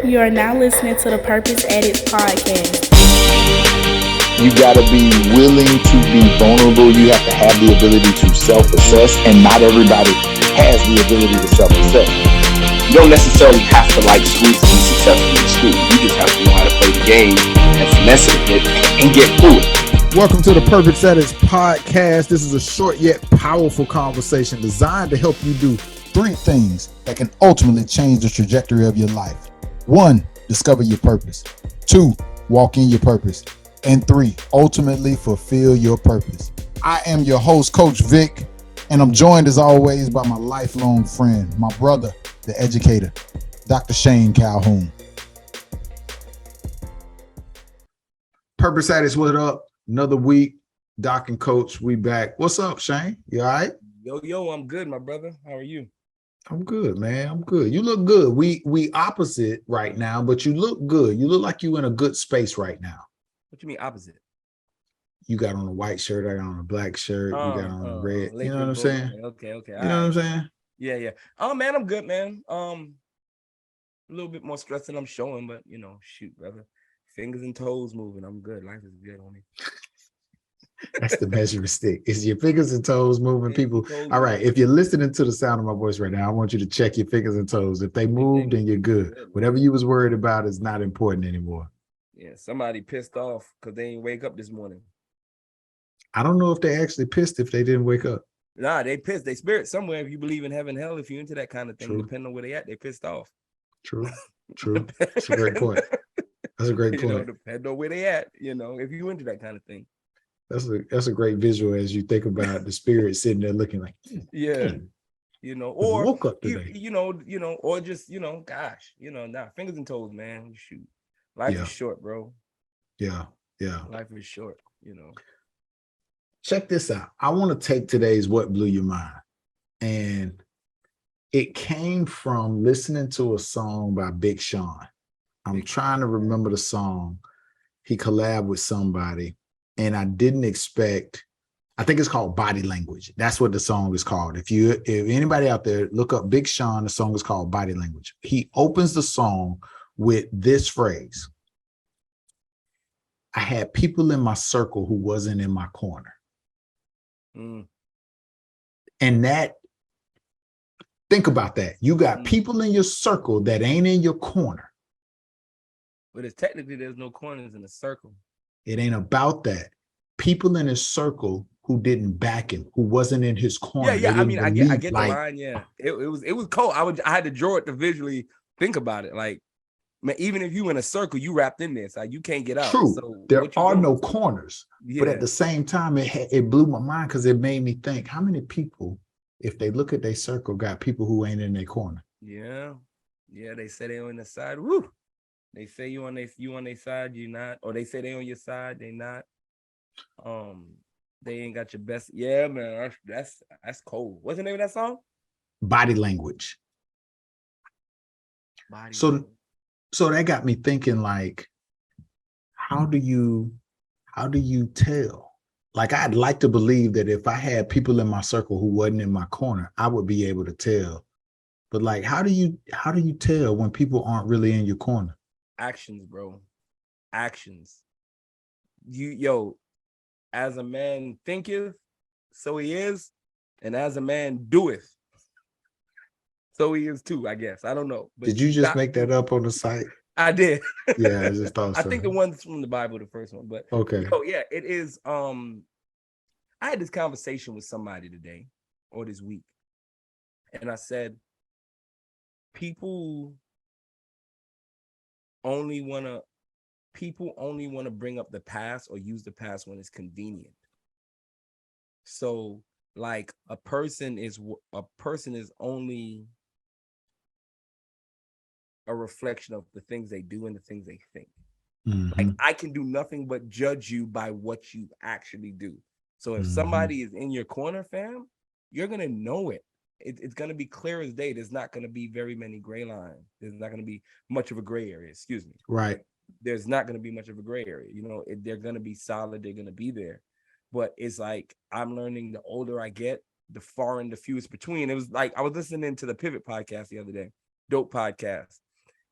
You are now listening to the Purpose Addicts podcast. You got to be willing to be vulnerable. You have to have the ability to self-assess, and not everybody has the ability to self-assess. You don't necessarily have to like school to be successful in school. You just have to know how to play the game and finesse it a bit and get through it. Welcome to the Purpose Addicts podcast. This is a short yet powerful conversation designed to help you do 3 things that can ultimately change the trajectory of your life. 1, discover your purpose. 2, walk in your purpose. And 3, ultimately fulfill your purpose. I am your host, Coach Vic, and I'm joined as always by my lifelong friend, my brother, the educator, Dr. Shane Colquhoun. Purpose Addicts, what up? Another week, Doc and Coach, we back. What's up, Shane? You all right? Yo, I'm good, my brother. How are you? I'm good, man. I'm good. You look good. We opposite right now, but you look good. You look like you in a good space right now. What you mean opposite? You got on a white shirt, I got on a black shirt, you got on a red. You know what I'm saying? Okay. You know what I'm saying? Yeah. Oh man, I'm good, man. A little bit more stress than I'm showing, but shoot, brother. Fingers and toes moving. I'm good. Life is good, homie. That's the measuring stick. It's your fingers and toes moving, people. All right. If you're listening to the sound of my voice right now, I want you to check your fingers and toes. If they move, then you're good. Whatever you was worried about is not important anymore. Yeah, somebody pissed off because they didn't wake up this morning. I don't know if they actually pissed if they didn't wake up. Nah, they pissed. They spirit somewhere. If you believe in heaven, hell, if you're into that kind of thing, True. depending on where they at, they pissed off. True. That's a great point. That's a great point. Depending on where they at, if you into that kind of thing. That's a great visual as you think about the spirit sitting there looking like, yeah, or woke up today. Or just gosh, fingers and toes, man. Shoot, life is short, bro. Yeah. Life is short. Check this out. I want to take today's What Blew Your Mind, and it came from listening to a song by Big Sean. I'm trying to remember the song. He collabed with somebody. And I didn't expect, I think it's called Body Language. That's what the song is called. If anybody out there, look up Big Sean, the song is called Body Language. He opens the song with this phrase: I had people in my circle who wasn't in my corner. And that, think about that. You got people in your circle that ain't in your corner. But it's technically there's no corners in a circle. It ain't about that. People in his circle who didn't back him, who wasn't in his corner. Yeah. I mean, I get the line. Yeah, it was cold. I had to draw it to visually think about it. Like, man, even if you in a circle, you wrapped in this. Like, you can't get out. True. So there are no corners. Yeah. But at the same time, it blew my mind because it made me think: how many people, if they look at their circle, got people who ain't in their corner? Yeah. They say they on the side. Woo. They say you on their side, you not, or they say they on your side, they not. They ain't got your best. Yeah, man, that's cold. What's the name of that song? Body Language. So that got me thinking, like, how do you tell? Like, I'd like to believe that if I had people in my circle who wasn't in my corner, I would be able to tell. But like, how do you tell when people aren't really in your corner? Actions, bro. Actions. As a man thinketh, so he is, and as a man doeth, so he is too, I guess. I don't know. But did you just make that up on the site? I did. Yeah, I just thought so. I think the one's from the Bible, the first one. But okay. Yeah, it is. I had this conversation with somebody today or this week, and I said, people only want to bring up the past or use the past when it's convenient. So, like, a person is only a reflection of the things they do and the things they think. Mm-hmm. Like, I can do nothing but judge you by what you actually do. So if somebody is in your corner, fam, you're gonna know it. It's going to be clear as day. There's not going to be very many gray lines. There's not going to be much of a gray area. Excuse me. Right. There's not going to be much of a gray area. They're going to be solid. They're going to be there. But it's like, I'm learning the older I get, the far and the fewest between. It was like, I was listening to the Pivot podcast the other day. Dope podcast.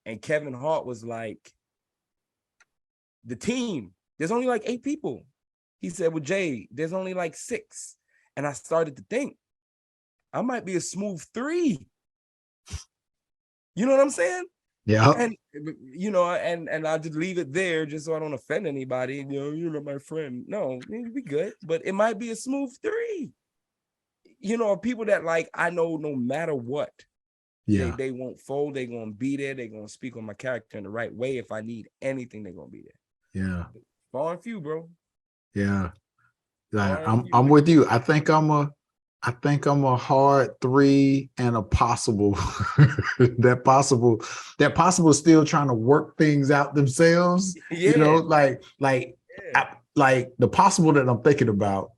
And Kevin Hart was like, the team, there's only like 8 people. He said, well, Jay, there's only like 6. And I started to think, I might be a smooth 3. You know what I'm saying? Yeah. And you know, and I'll just leave it there just so I don't offend anybody. You know, you're not my friend. No, it'll be good, but it might be a smooth 3. You know, people that like I know no matter what, they won't fold, they're gonna be there, they're gonna speak on my character in the right way. If I need anything, they're gonna be there. Yeah. Far and few, bro. Yeah. Like, I'm with you. I think I'm a hard 3 and a possible. that possible still trying to work things out themselves. Yeah. You know, like the possible that I'm thinking about,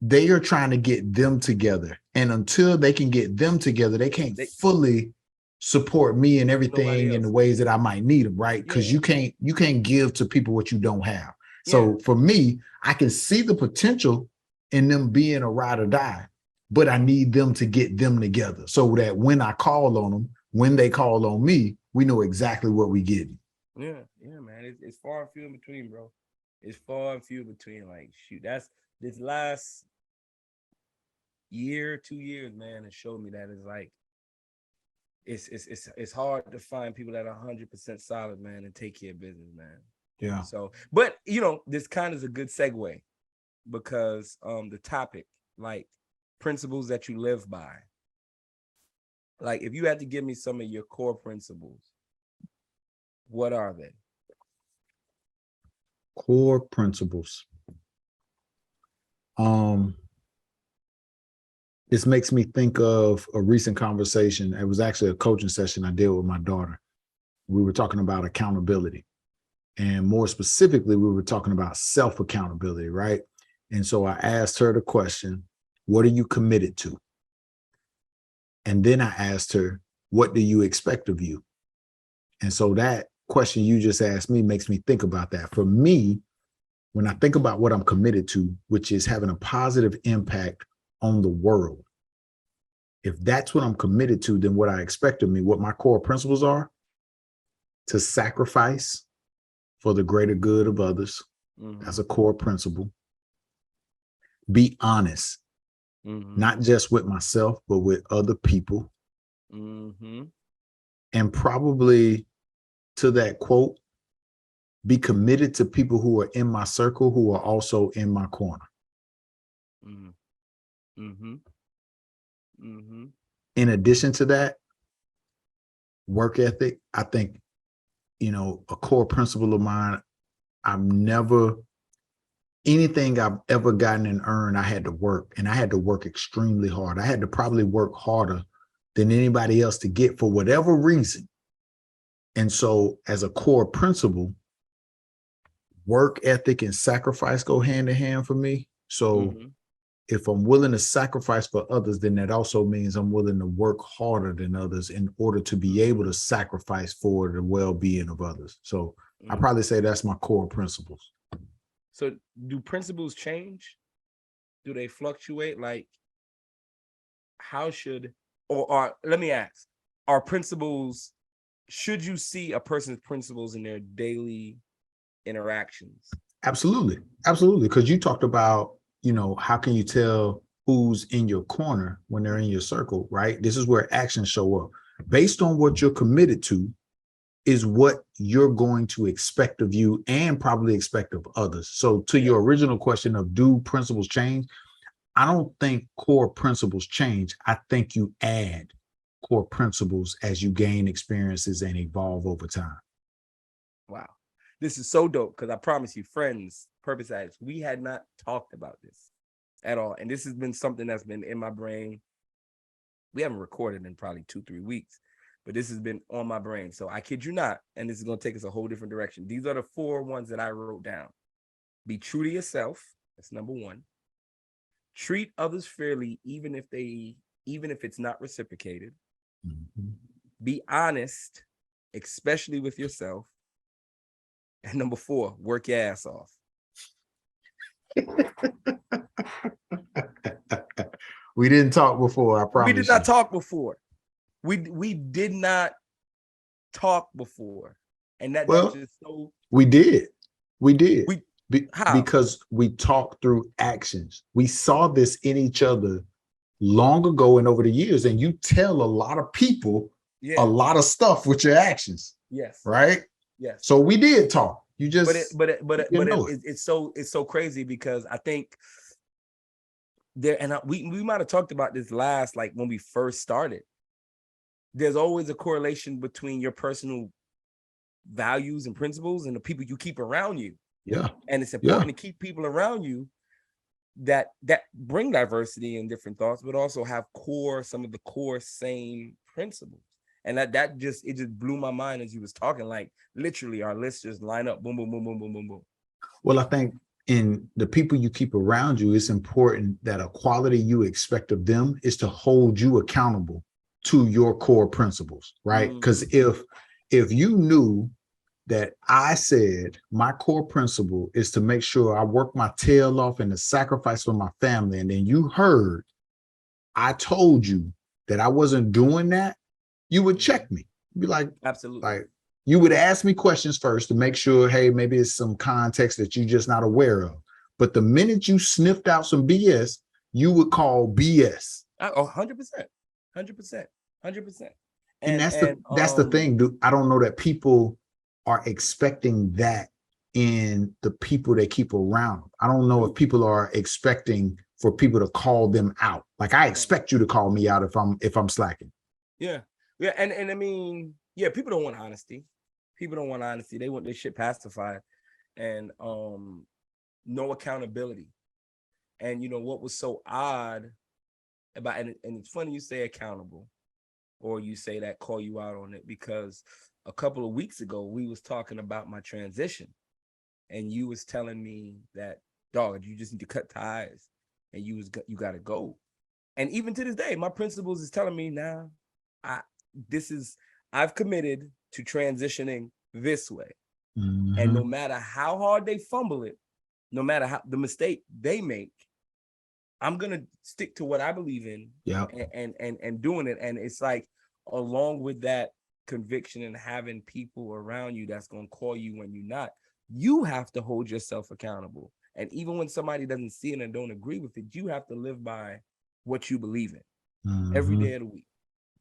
they are trying to get them together. And until they can get them together, they can't fully support me and everything in the ways that I might need them, right? Because you can't give to people what you don't have. So for me, I can see the potential in them being a ride or die, but I need them to get them together so that when I call on them, when they call on me, we know exactly what we get. Yeah, man. It's far and few in between, bro. It's far and few between. Like, shoot, that's this last year, 2 years, man, it showed me that it's like it's hard to find people that are 100% solid, man, and take care of business, man. Yeah. So, but you know, this kind of is a good segue because the topic, like principles that you live by. Like, if you had to give me some of your core principles, what are they? Core principles. This makes me think of a recent conversation. It was actually a coaching session I did with my daughter. We were talking about accountability. And more specifically, we were talking about self-accountability, right? And so I asked her the question, what are you committed to? And then I asked her, what do you expect of you? And so that question you just asked me makes me think about that. For me, when I think about what I'm committed to, which is having a positive impact on the world, if that's what I'm committed to, then what I expect of me, what my core principles are, to sacrifice for the greater good of others. Mm-hmm. That's a core principle. Be honest, not just with myself, but with other people. Mm-hmm. And probably to that quote, be committed to people who are in my circle, who are also in my corner. Mm-hmm. Mm-hmm. In addition to that, work ethic, I think, you know, a core principle of mine, anything I've ever gotten and earned, I had to work, and I had to work extremely hard. I had to probably work harder than anybody else to get for whatever reason. And so as a core principle, work ethic and sacrifice go hand in hand for me. So if I'm willing to sacrifice for others, then that also means I'm willing to work harder than others in order to be able to sacrifice for the well-being of others. So I probably say that's my core principles. So do principles change? Do they fluctuate? Like, how should, or let me ask, are principles, should you see a person's principles in their daily interactions? Absolutely. Absolutely. Because you talked about, you know, how can you tell who's in your corner when they're in your circle, right? This is where actions show up. Based on what you're committed to is what you're going to expect of you and probably expect of others. So to your original question of do principles change? I don't think core principles change. I think you add core principles as you gain experiences and evolve over time. Wow. This is so dope because I promise you, friends, Purpose Addicts, we had not talked about this at all. And this has been something that's been in my brain. We haven't recorded in probably 2-3 weeks, but this has been on my brain. So I kid you not, and this is going to take us a whole different direction. These are the 4 ones that I wrote down. Be true to yourself. That's number 1. Treat others fairly, even if it's not reciprocated. Mm-hmm. Be honest, especially with yourself. And number 4, work your ass off. We didn't talk before, I promise. We did not talk before. We did not talk before, and that's Well, just so. we did. How? Because we talked through actions. We saw this in each other long ago and over the years, and you tell a lot of people a lot of stuff with your actions. Yes. Right. Yes. So we did talk. You just it's so crazy because I think we might have talked about this last, like when we first started. There's always a correlation between your personal values and principles and the people you keep around you. Yeah. And it's important to keep people around you that bring diversity and different thoughts, but also have some of the core same principles. And that just blew my mind as you was talking. Like literally our lists just line up, boom, boom, boom, boom, boom, boom, boom. Well, I think in the people you keep around you, it's important that a quality you expect of them is to hold you accountable to your core principles, right? Because if you knew that I said my core principle is to make sure I work my tail off and to sacrifice for my family, and then you heard I told you that I wasn't doing that, you would check me. You'd be like, absolutely. Like, you would ask me questions first to make sure, hey, maybe it's some context that you're just not aware of. But the minute you sniffed out some BS, you would call BS. 100%. 100%. 100%. And that's the thing, dude. I don't know that people are expecting that in the people they keep around. I don't know if people are expecting for people to call them out. Like I expect you to call me out if I'm slacking. Yeah. Yeah. And I mean, yeah, people don't want honesty. People don't want honesty. They want their shit pacified and no accountability. And you know what was so odd about, and it's funny you say accountable, or you say that, call you out on it, because a couple of weeks ago we was talking about my transition, and you was telling me that, dog, you just need to cut ties, and you gotta go. And even to this day, my principles is telling me now, I've committed to transitioning this way. Mm-hmm. And no matter how hard they fumble it, no matter how the mistake they make, I'm gonna stick to what I believe in, and doing it. And it's like, along with that conviction and having people around you that's gonna call you when you're not, you have to hold yourself accountable. And even when somebody doesn't see it and don't agree with it, you have to live by what you believe in every day of the week.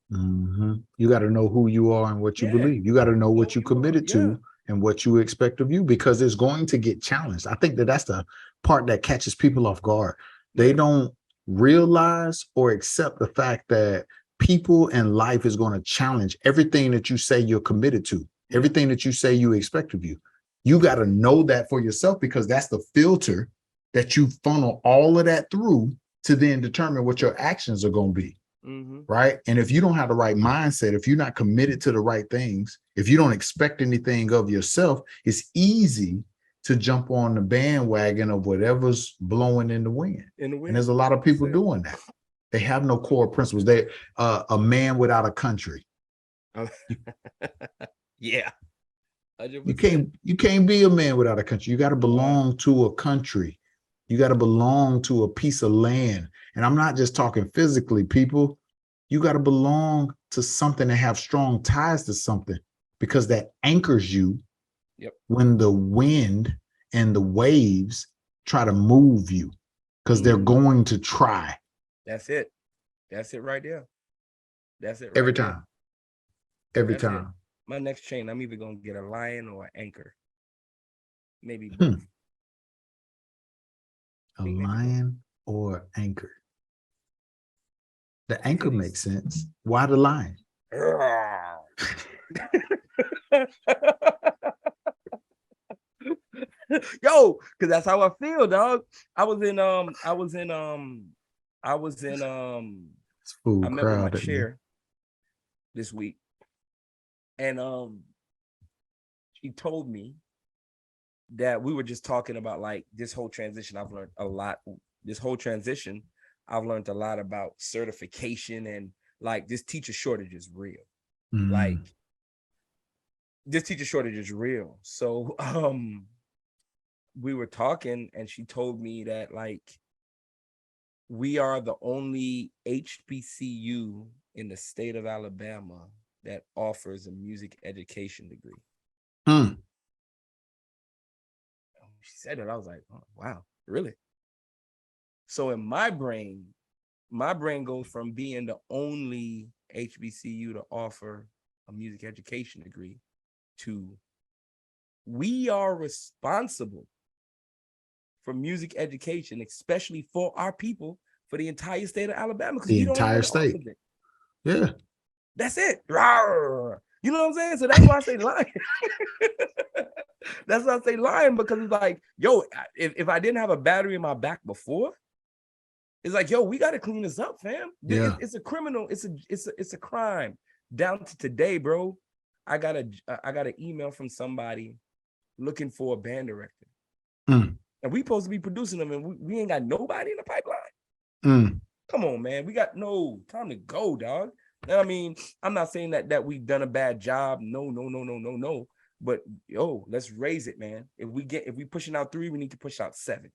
You got to know who you are and what you believe. You got to know what you committed to and what you expect of you, because it's going to get challenged. I think that's the part that catches people off guard. They don't realize or accept the fact that people and life is going to challenge everything that you say you're committed to, everything that you say you expect of you. You got to know that for yourself, because that's the filter that you funnel all of that through to then determine what your actions are going to be. Right. And if you don't have the right mindset, if you're not committed to the right things, if you don't expect anything of yourself, it's easy to jump on the bandwagon of whatever's blowing in the wind. And there's a lot of people doing that. They have no core principles. They're a man without a country. Yeah. 100%. You can't be a man without a country. You got to belong to a country. You got to belong to a piece of land. And I'm not just talking physically, people. You got to belong to something and have strong ties to something, because that anchors you when the wind and the waves try to move you, because they're going to try. That's it. That's it right there. That's it right every there. time. Every time. My next chain, I'm either going to get a lion or an anchor. Maybe both. A lion or anchor. The anchor makes sense. Why the lion? Yo, because that's how I feel, dog. I met with my chair this week, and she told me that we were just talking about, like, this whole transition. I've learned a lot. This whole transition, I've learned a lot about certification, and like, this teacher shortage is real. Like, this teacher shortage is real. So we were talking, and she told me that, like, we are the only HBCU in the state of Alabama that offers a music education degree. Mm. She said that, I was like, oh, wow, really? So in my brain goes from being the only HBCU to offer a music education degree to we are responsible for music education, especially for our people, for the entire state of Alabama, because The we the only entire one that state. offers it. Yeah. That's it. Rawr. You know what I'm saying? So that's why I say lying. That's why I say lying, because it's like, yo, if I didn't have a battery in my back before, it's like, yo, we got to clean this up, fam. Yeah. It's a criminal. It's a crime. Down to today, bro. I got an email from somebody looking for a band director, and we supposed to be producing them, and we ain't got nobody in the pipeline. Come on, man. We got no time to go, dog. I mean, I'm not saying that we've done a bad job. No. But yo, let's raise it, man. If we pushing out 3, we need to push out 7.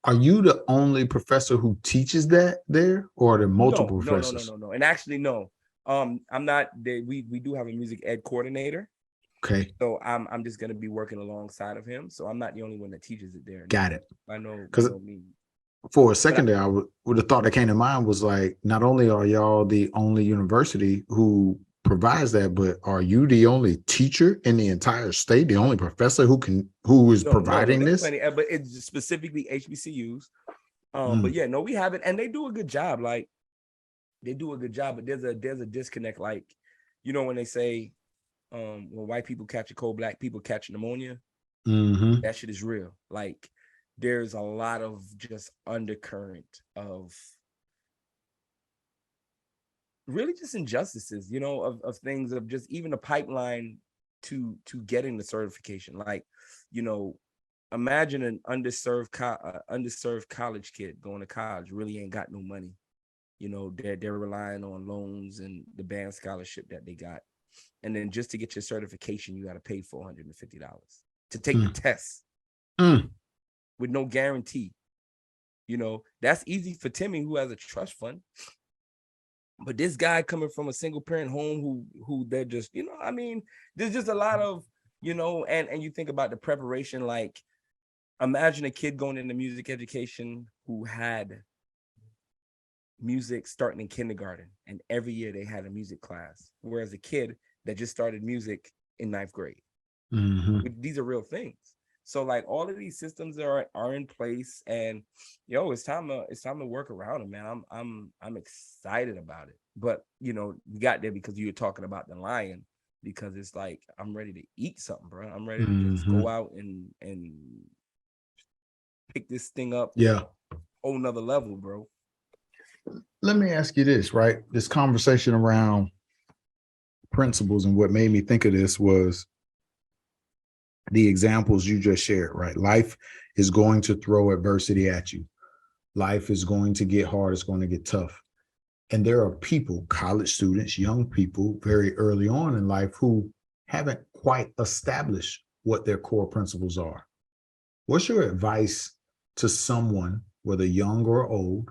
Are you the only professor who teaches that there, or are there multiple No. professors? And actually, no. I'm not. We do have a music ed coordinator. Okay. So I'm just gonna be working alongside of him. So I'm not the only one that teaches it there. Got it. I know. Because me. For a second there, I would have thought that came to mind was like, not only are y'all the only university who provides that, but are you the only teacher in the entire state, the only professor who is providing this? Plenty, but it's specifically HBCUs. But yeah, no, we have it, and they do a good job. Like, they do a good job, but there's a disconnect. Like, you know, when they say, when white people catch a cold, black people catch pneumonia, that shit is real. Like, there's a lot of just undercurrent of really just injustices, you know, of things, of just even the pipeline to getting the certification. Like, you know, imagine an underserved college kid going to college, really ain't got no money. You know, they're relying on loans and the band scholarship that they got. And then just to get your certification, you got to pay $450 to take the test. With no guarantee. You know, that's easy for Timmy, who has a trust fund. But this guy coming from a single parent home who they're just, you know, I mean, there's just a lot of, you know, and you think about the preparation. Like, imagine a kid going into music education who had music starting in kindergarten, and every year they had a music class, whereas a kid that just started music in 9th grade. These are real things. So like, all of these systems are in place, and yo, it's time to work around them, man. I'm excited about it. But you know, you got there because you were talking about the lion, because it's like, I'm ready to eat something, bro. I'm ready to just go out and pick this thing up. Yeah. Whole nother level, bro. Let me ask you this, right? This conversation around principles, and what made me think of this was the examples you just shared, right? Life is going to throw adversity at you. Life is going to get hard. It's going to get tough. And there are people, college students, young people, very early on in life who haven't quite established what their core principles are. What's your advice to someone, whether young or old,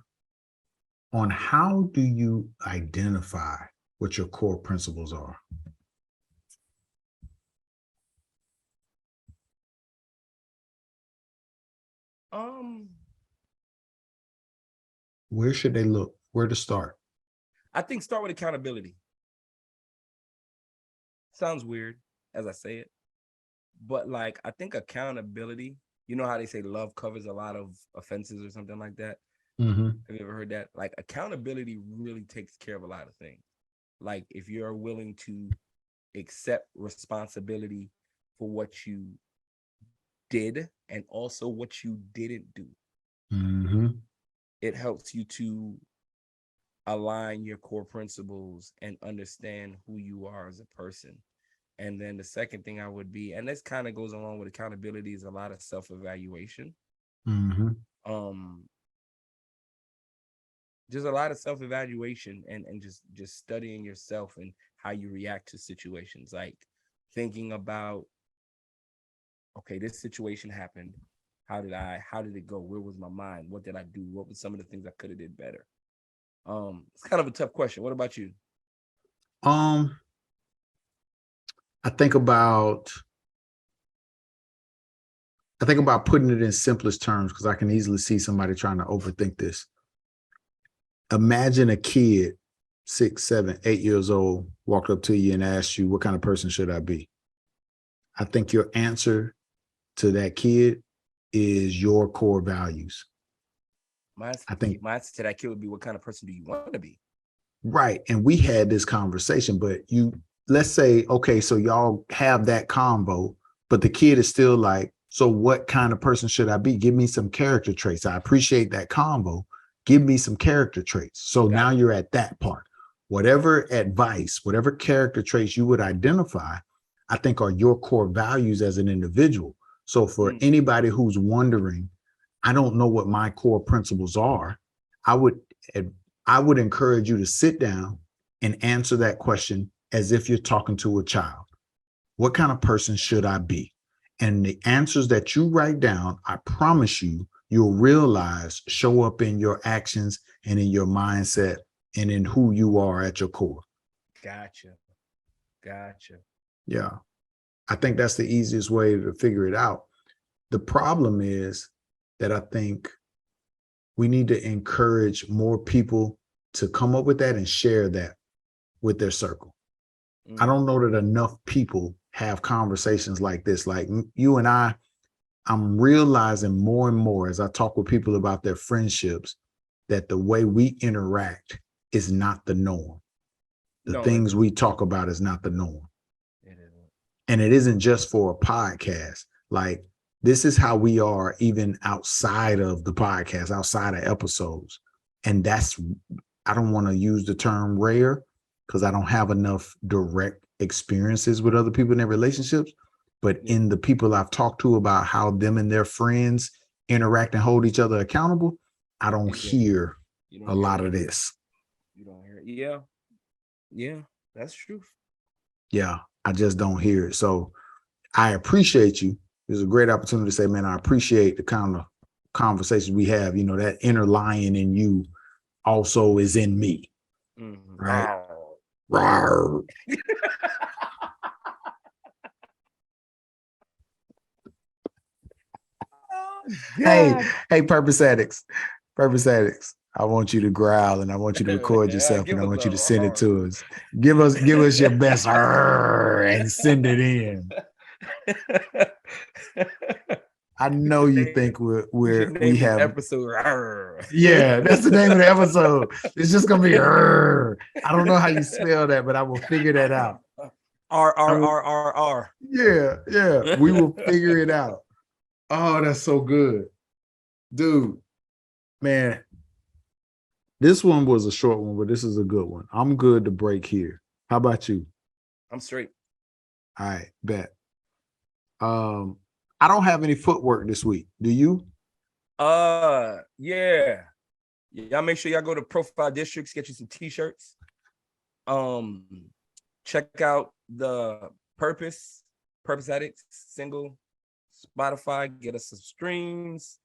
on how do you identify what your core principles are? Where should they look? Where to start? I think start with accountability. Sounds weird as I say it, but like, I think accountability, you know how they say love covers a lot of offenses or something like that? Have you ever heard that? Like, accountability really takes care of a lot of things. Like, if you're willing to accept responsibility for what you did and also what you didn't do, it helps you to align your core principles and understand who you are as a person. And then the second thing I would be, and this kind of goes along with accountability, is a lot of self-evaluation. Just a lot of self-evaluation, and just studying yourself and how you react to situations. Like, thinking about, okay, this situation happened. How did it go? Where was my mind? What did I do? What were some of the things I could have did better? It's kind of a tough question. What about you? I think about putting it in simplest terms because I can easily see somebody trying to overthink this. Imagine a kid, 6, 7, 8 years old, walked up to you and asked you, what kind of person should I be? I think your answer to that kid is your core values. My answer to that kid would be, what kind of person do you want to be? Right. And we had this conversation, but let's say, okay, so y'all have that convo, but the kid is still like, so what kind of person should I be? Give me some character traits. I appreciate that convo. Give me some character traits. So now you're at that part. Whatever advice, whatever character traits you would identify, I think are your core values as an individual. So for anybody who's wondering, I don't know what my core principles are, I would encourage you to sit down and answer that question as if you're talking to a child. What kind of person should I be? And the answers that you write down, I promise you, you'll realize show up in your actions and in your mindset and in who you are at your core. Gotcha. Yeah. I think that's the easiest way to figure it out. The problem is that I think we need to encourage more people to come up with that and share that with their circle. I don't know that enough people have conversations like this. Like you and I'm realizing more and more as I talk with people about their friendships that the way we interact is not the norm. The things we talk about is not the norm. It isn't. And it isn't just for a podcast. Like this is how we are even outside of the podcast, outside of episodes. And I don't want to use the term rare because I don't have enough direct experiences with other people in their relationships. But in the people I've talked to about how them and their friends interact and hold each other accountable, I don't hear a lot of this. You don't hear it. Yeah, that's true. Yeah, I just don't hear it. So I appreciate you. It's a great opportunity to say, man, I appreciate the kind of conversations we have. You know, that inner lion in you also is in me. Mm-hmm. Right? Rawr. Hey, Purpose Addicts. I want you to growl and I want you to record yourself and I want you to send it to us. Give us your best and send it in. I know you think we have episode. Yeah, that's the name of the episode. It's just gonna be I don't know how you spell that, but I will figure that out. R. Yeah. We will figure it out. Oh, that's so good. Dude, man. This one was a short one, but this is a good one. I'm good to break here. How about you? I'm straight. All right, bet. I don't have any footwork this week. Do you? Yeah. Y'all make sure y'all go to Profile Districts, get you some t-shirts. Check out the Purpose Addicts single, Spotify, get us some streams.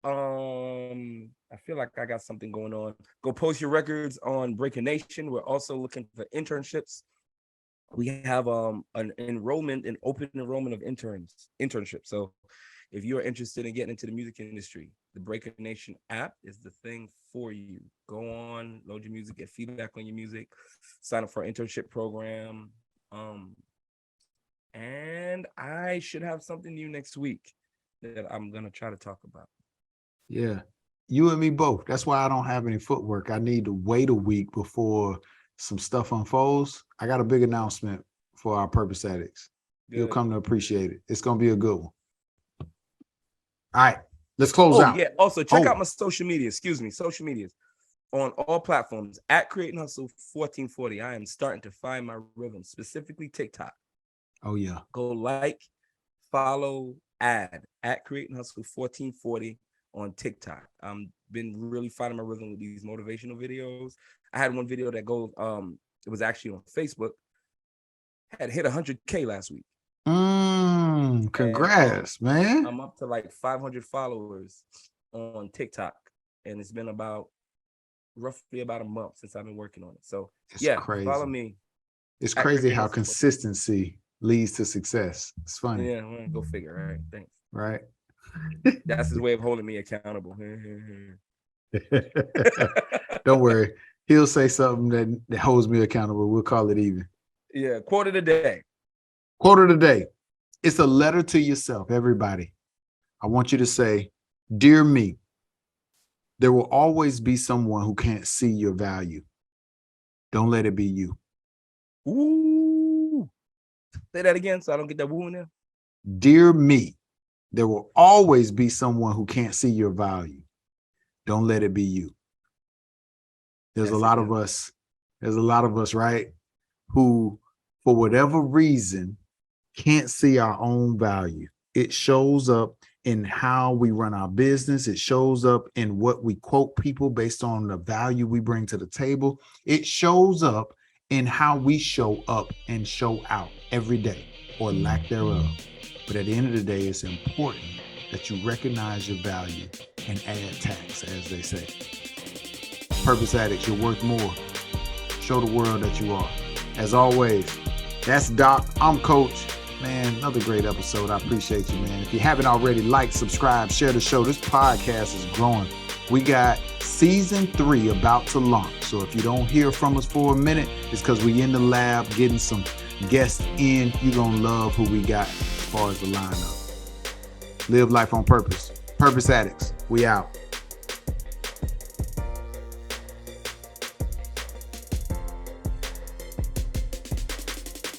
I feel like I got something going on. Go post your records on Breaker Nation. We're also looking for internships. We have an open enrollment of internships. So if you're interested in getting into the music industry, the Breaker Nation app is the thing for you. Go on, load your music, get feedback on your music, sign up for an internship program. And I should have something new next week that I'm gonna try to talk about. Yeah, you and me both. That's why I don't have any footwork. I need to wait a week before some stuff unfolds. I got a big announcement for our Purpose Addicts. You'll come to appreciate it. It's gonna be a good one. All right, let's close out. Yeah. Also, check out my social media. Social medias on all platforms at Creating Hustle 1440. I am starting to find my rhythm, specifically TikTok. Oh yeah. Go like, follow, add at Creating Hustle 1440 on TikTok. Been really finding my rhythm with these motivational videos. I had one video that goes, it was actually on Facebook, had hit 100K last week. Congrats, and, man. I'm up to like 500 followers on TikTok, and it's been roughly about a month since I've been working on it. So it's crazy. Follow me. It's crazy how consistency leads to success. It's funny. Yeah, well, go figure. All right, thanks. Right? That's his way of holding me accountable. Don't worry. He'll say something that holds me accountable. We'll call it even. Yeah, quote of the day. Quote of the day. It's a letter to yourself, everybody. I want you to say, "Dear me, there will always be someone who can't see your value. Don't let it be you." Ooh. Say that again so I don't get that woo in there. Dear me, there will always be someone who can't see your value. Don't let it be you. There's a lot of us, right, who, for whatever reason, can't see our own value. It shows up in how we run our business. It shows up in what we quote people based on the value we bring to the table. It shows up in how we show up and show out every day, or lack thereof. But at the end of the day, it's important that you recognize your value and add tax, as they say. Purpose Addicts, you're worth more. Show the world that you are. As always, that's Doc. I'm Coach. Man, another great episode. I appreciate you, man. If you haven't already, like, subscribe, share the show. This podcast is growing. We got season 3 about to launch. So if you don't hear from us for a minute, it's because we in the lab getting some guests in. You're going to love who we got as far as the lineup. Live life on purpose. Purpose Addicts. We out.